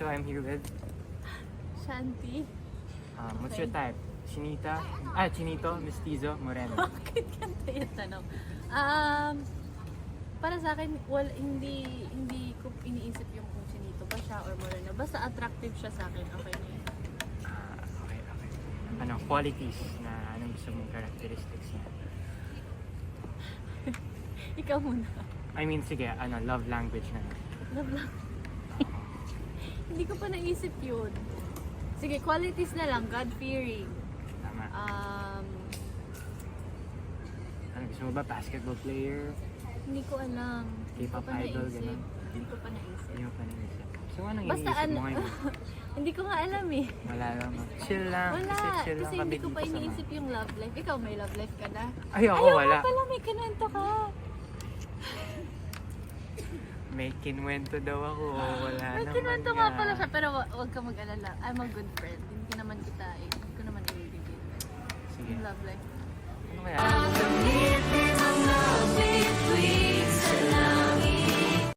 So I'm here with, Shanti. what's your type? Chinito, Mestizo, Moreno. Bakit ganito yung tanong? Para sa akin, hindi ko iniisip yung kung chinito ba siya or moreno. Basta attractive siya sa akin, okay na yun. Okay. Ano, qualities na anong gusto mong characteristics niya? Ikaw muna. I mean, sige, love language na. Love lang. Hindi ko pa naisip yun. Sige, qualities na lang. God-fearing. Tama. Ano, gusto mo ba basketball player? Hindi ko alam. Hindi ko K-pop pa idol, naisip. ganun? Hindi ko pa naisip. Hindi mo pa naisip. So anong Basta iniisip mo ngayon? hindi ko nga alam eh. Wala lang. Chill lang. Wala. Kasi chill Kasi lang kami hindi ko pa dito sa iniisip yung love life. Ikaw, may love life ka na? Ay, ako Ayaw wala. nga pala, may kinento ka. May kinwento daw ako. Wala May naman kinento nga pala siya, pero wag ka mag-alala. I'm a good friend. Hindi naman kita eh. Hindi ko naman ibibigay. Sige. Yung love life. Ano kaya?